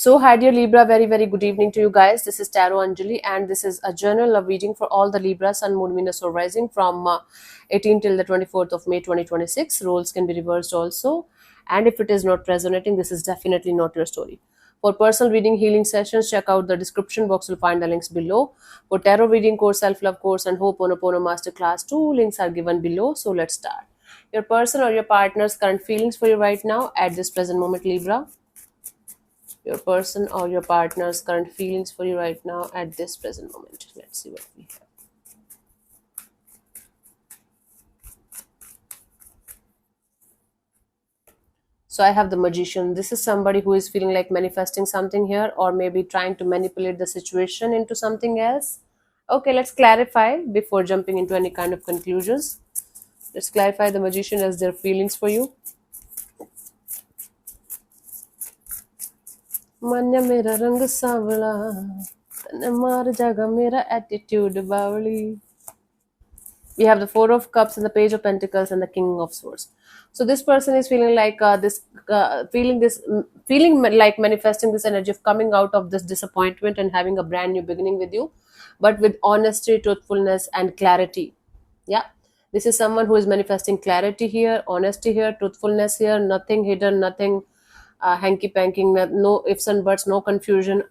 So, hi dear Libra, very good evening to you guys. This is Tarot Anjali, and this is a general love reading for all the Libra, Sun, Moon, Venus, or Rising from 18 till the 24th of May 2026. Roles can be reversed also, and if it is not resonating, this is definitely not your story. For personal reading healing sessions, check out the description box. You'll find the links below. For tarot reading course, self love course, and Ho'oponopono masterclass, two links are given below. So, let's start. Your person or your partner's current feelings for you right now at this present moment, Libra. Your person or your partner's current feelings for you right now at this present moment. Let's see what we have. So I have the Magician. This is somebody who is feeling like manifesting something here, or maybe trying to manipulate the situation into something else. Okay, let's clarify before jumping into any kind of conclusions. Let's clarify the Magician as their feelings for you. Manya mera rang savla, tane maar jaga mera attitude bawli. We have the Four of Cups and the Page of Pentacles and the King of Swords. So this person is feeling like feeling like manifesting this energy of coming out of this disappointment and having a brand new beginning with you, but with honesty, truthfulness, and clarity. Yeah, this is someone who is manifesting clarity here, honesty here, truthfulness here, nothing hidden, nothing hanky panking, no ifs and buts, no confusion.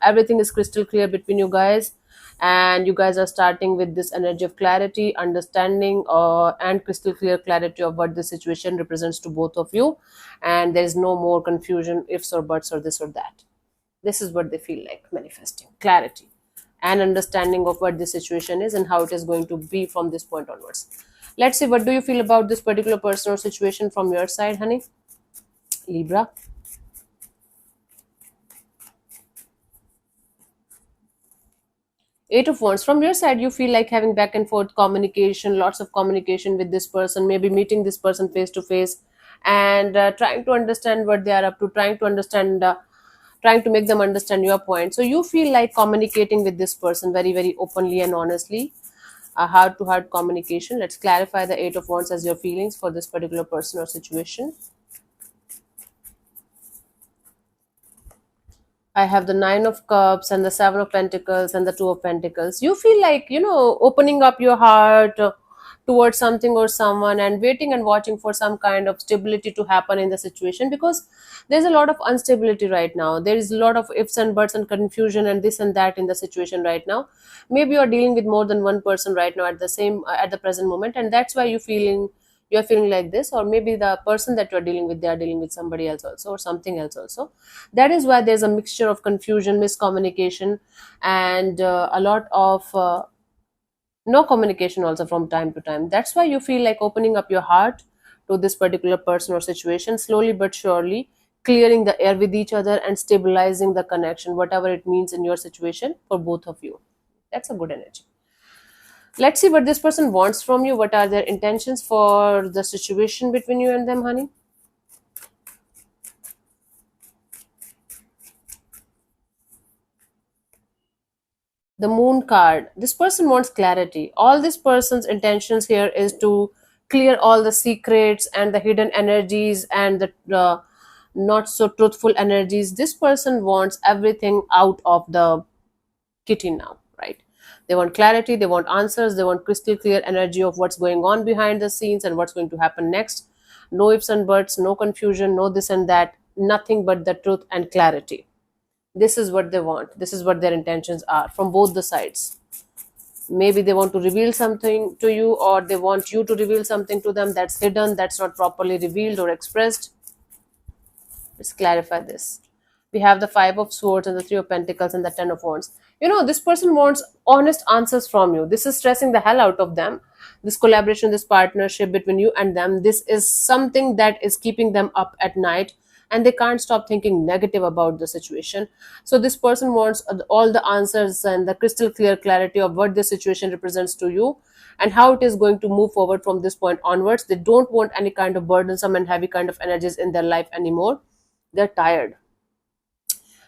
Everything is crystal clear between you guys, and you guys are starting with this energy of clarity, understanding, and crystal clear clarity of what the situation represents to both of you, and there is no more confusion, ifs or buts, or this or that. This is what they feel like manifesting: clarity and understanding of what the situation is and how it is going to be from this point onwards. Let's see, what do you feel about this particular person or situation from your side, honey? Libra. Eight of Wands. From your side, you feel like having back and forth communication, lots of communication with this person, maybe meeting this person face to face, and trying to understand what they are up to, trying to make them understand your point. So you feel like communicating with this person very openly and honestly, heart to heart communication. Let's clarify the Eight of Wands as your feelings for this particular person or situation. I have the Nine of Cups and the Seven of Pentacles and the Two of Pentacles. You feel like, opening up your heart towards something or someone, and waiting and watching for some kind of stability to happen in the situation, because there's a lot of instability right now. There is a lot of ifs and buts and confusion and this and that in the situation right now. Maybe you're dealing with more than one person right now at the present moment, and that's why you're feeling like this, or maybe the person that you're dealing with, they are dealing with somebody else also or something else also. That is why there's a mixture of confusion, miscommunication, and a lot of no communication also from time to time. That's why you feel like opening up your heart to this particular person or situation, slowly but surely clearing the air with each other and stabilizing the connection, whatever it means in your situation for both of you. That's a good energy. Let's see what this person wants from you. What are their intentions for the situation between you and them, honey? The Moon card. This person wants clarity. All this person's intentions here is to clear all the secrets and the hidden energies and the not so truthful energies. This person wants everything out of the kitty now, right? They want clarity, they want answers, they want crystal clear energy of what's going on behind the scenes and what's going to happen next. No ifs and buts, no confusion, no this and that, nothing but the truth and clarity. This is what they want. This is what their intentions are from both the sides. Maybe they want to reveal something to you, or they want you to reveal something to them that's hidden, that's not properly revealed or expressed. Let's clarify this. We have the Five of Swords and the Three of Pentacles and the Ten of Wands. This person wants honest answers from you. This is stressing the hell out of them. This collaboration, this partnership between you and them, this is something that is keeping them up at night, and they can't stop thinking negative about the situation. So this person wants all the answers and the crystal clear clarity of what this situation represents to you and how it is going to move forward from this point onwards. They don't want any kind of burdensome and heavy kind of energies in their life anymore. They're tired.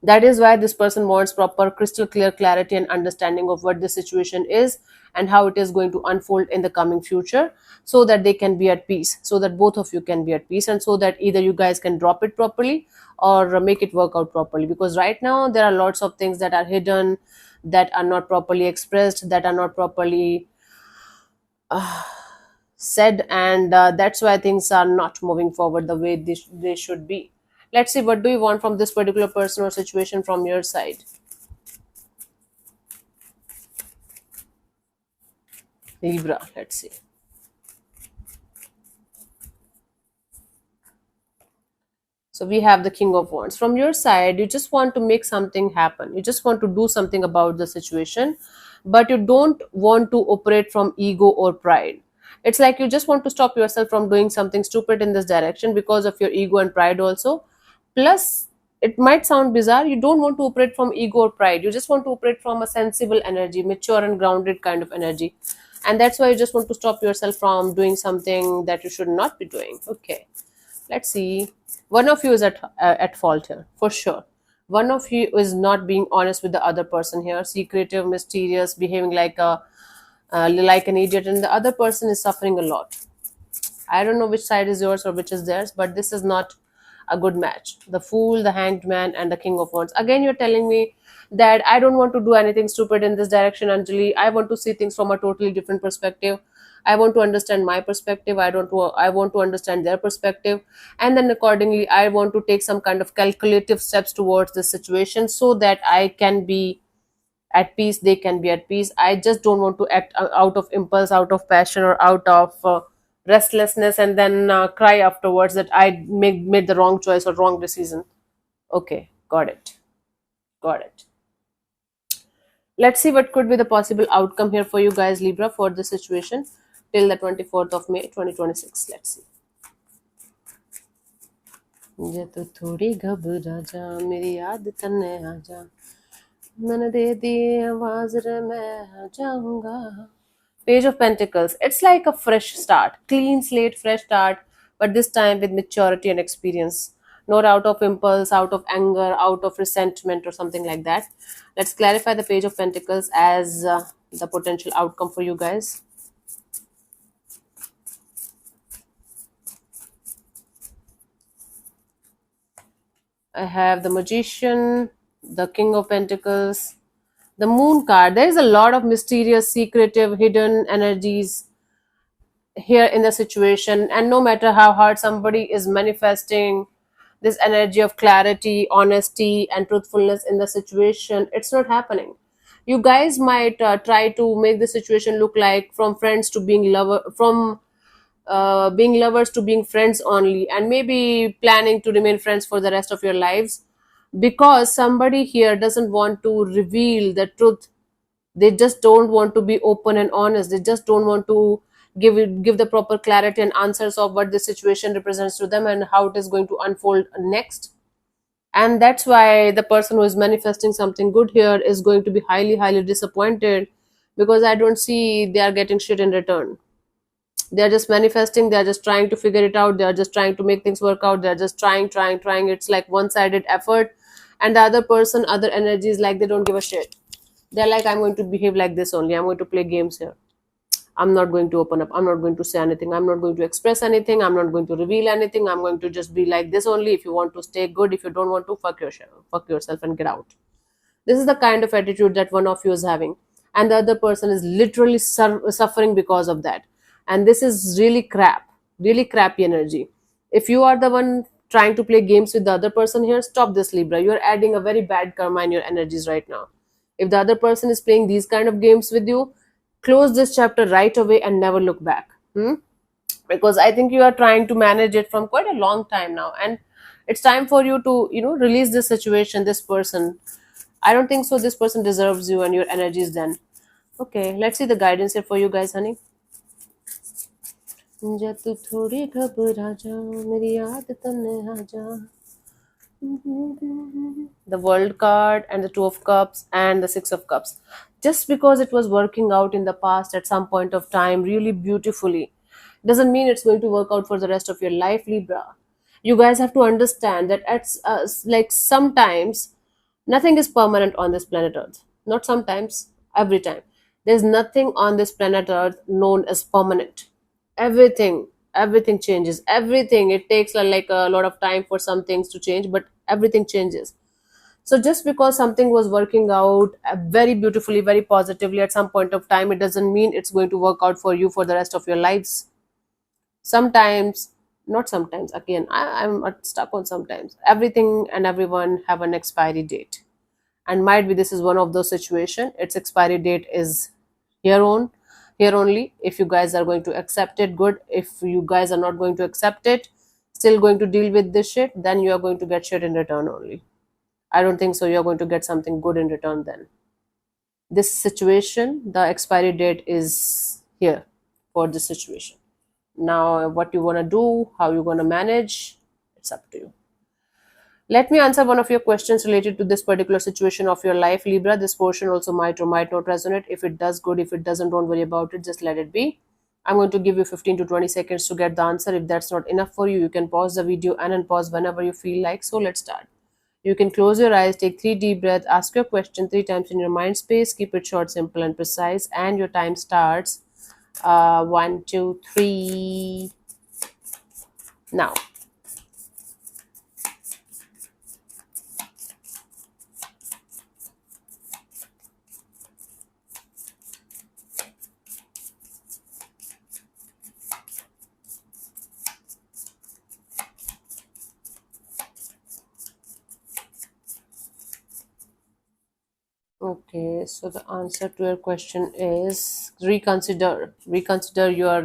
That is why this person wants proper crystal clear clarity and understanding of what the situation is and how it is going to unfold in the coming future, so that they can be at peace, so that both of you can be at peace, and so that either you guys can drop it properly or make it work out properly. Because right now there are lots of things that are hidden, that are not properly expressed, that are not properly said, and that's why things are not moving forward the way they should be. Let's see, what do you want from this particular person or situation from your side? Libra, let's see. So we have the King of Wands. From your side, you just want to make something happen. You just want to do something about the situation, but you don't want to operate from ego or pride. It's like you just want to stop yourself from doing something stupid in this direction because of your ego and pride also. Plus, it might sound bizarre, you don't want to operate from ego or pride. You just want to operate from a sensible energy, mature and grounded kind of energy. And that's why you just want to stop yourself from doing something that you should not be doing. Okay, let's see. One of you is at fault here for sure. One of you is not being honest with the other person here, secretive, mysterious, behaving like an idiot, and the other person is suffering a lot. I don't know which side is yours or which is theirs, but this is not a good match. The Fool, the Hanged Man, and the King of Wands. Again, you're telling me that I don't want to do anything stupid in this direction, Anjali. I want to see things from a totally different perspective. I want to understand my perspective. I want to understand their perspective. And then accordingly, I want to take some kind of calculative steps towards the situation so that I can be at peace, they can be at peace. I just don't want to act out of impulse, out of passion, or out of restlessness, and then cry afterwards that I made the wrong choice or wrong decision. Okay, got it, got it. Let's see what could be the possible outcome here for you guys, Libra, for this situation till the 24th of May 2026. Let's see. ये तो थोड़ी घबरा जा, मेरी याद तन्ने आ जा, मैंने दे दी आवाज रे मैं आ जाऊंगा. Page of Pentacles. It's like a fresh start, clean slate, fresh start, but this time with maturity and experience. Not out of impulse, out of anger, out of resentment, or something like that. Let's clarify the Page of Pentacles as the potential outcome for you guys. I have the Magician, the King of Pentacles, the Moon card. There is a lot of mysterious, secretive, hidden energies here in the situation, and no matter how hard somebody is manifesting this energy of clarity, honesty, and truthfulness in the situation, it's not happening. You guys might try to make the situation look like from friends to being lover, from being lovers to being friends only, and maybe planning to remain friends for the rest of your lives, because somebody here doesn't want to reveal the truth. They just don't want to be open and honest. They just don't want to give the proper clarity and answers of what the situation represents to them and how it is going to unfold next. And that's why the person who is manifesting something good here is going to be highly disappointed, because I don't see they are getting shit in return. They're just manifesting, they're just trying to figure it out, they're just trying to make things work out, they're just trying. It's like one-sided effort, and the other person, other energies, like they don't give a shit. They're like, I'm going to behave like this only, I'm going to play games here. I'm not going to open up, I'm not going to say anything, I'm not going to express anything, I'm not going to reveal anything, I'm going to just be like this only. If you want to stay good, if you don't want to, fuck yourself and get out. This is the kind of attitude that one of you is having, and the other person is literally suffering because of that. And this is really crap, really crappy energy. If you are the one trying to play games with the other person here, stop this, Libra. You're adding a very bad karma in your energies right now. If the other person is playing these kind of games with you, close this chapter right away and never look back. Because I think you are trying to manage it from quite a long time now, and it's time for you to release this situation, this person. I don't think so this person deserves you and your energies then. Okay, let's see the guidance here for you guys, honey. जब तू थोड़ी घबरा जा, मेरी याद तन्ने आ जा. The World card and the Two of Cups and the Six of Cups. Just because it was working out in the past at some point of time really beautifully doesn't mean it's going to work out for the rest of your life, Libra. You guys have to understand that at like sometimes Nothing is permanent on this planet Earth. Not sometimes, every time. There's nothing on this planet Earth known as permanent. Everything, everything changes. Everything. It takes like a lot of time for some things to change, but everything changes. So just because something was working out very beautifully, very positively at some point of time, it doesn't mean it's going to work out for you for the rest of your lives. Sometimes, not sometimes, again, I'm stuck on sometimes. Everything and everyone have an expiry date, and might be this is one of those situation. Its expiry date is here on here only. If you guys are going to accept it, good. If you guys are not going to accept it, still going to deal with this shit, then you are going to get shit in return only. I don't think so you're going to get something good in return then. This situation, the expiry date is here for this situation. Now what you want to do, how you going to manage, it's up to you. Let me answer one of your questions related to this particular situation of your life, Libra. This portion also might or might not resonate. If it does, good. If it doesn't, don't worry about it. Just let it be. I'm going to give you 15 to 20 seconds to get the answer. If that's not enough for you, you can pause the video and unpause whenever you feel like. So let's start. You can close your eyes, take 3 deep breaths, ask your question 3 times in your mind space. Keep it short, simple, and precise. And your time starts. 1, 2, 3. Now. Okay, so the answer to your question is reconsider. Reconsider your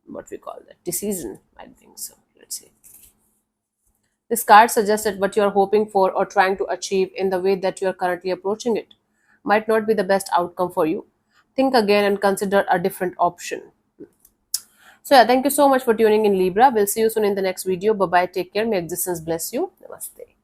what we call that decision. I think so. Let's see. This card suggests that what you are hoping for or trying to achieve in the way that you are currently approaching it might not be the best outcome for you. Think again and consider a different option. So yeah, thank you so much for tuning in, Libra. We'll see you soon in the next video. Bye bye. Take care. May existence bless you. Namaste.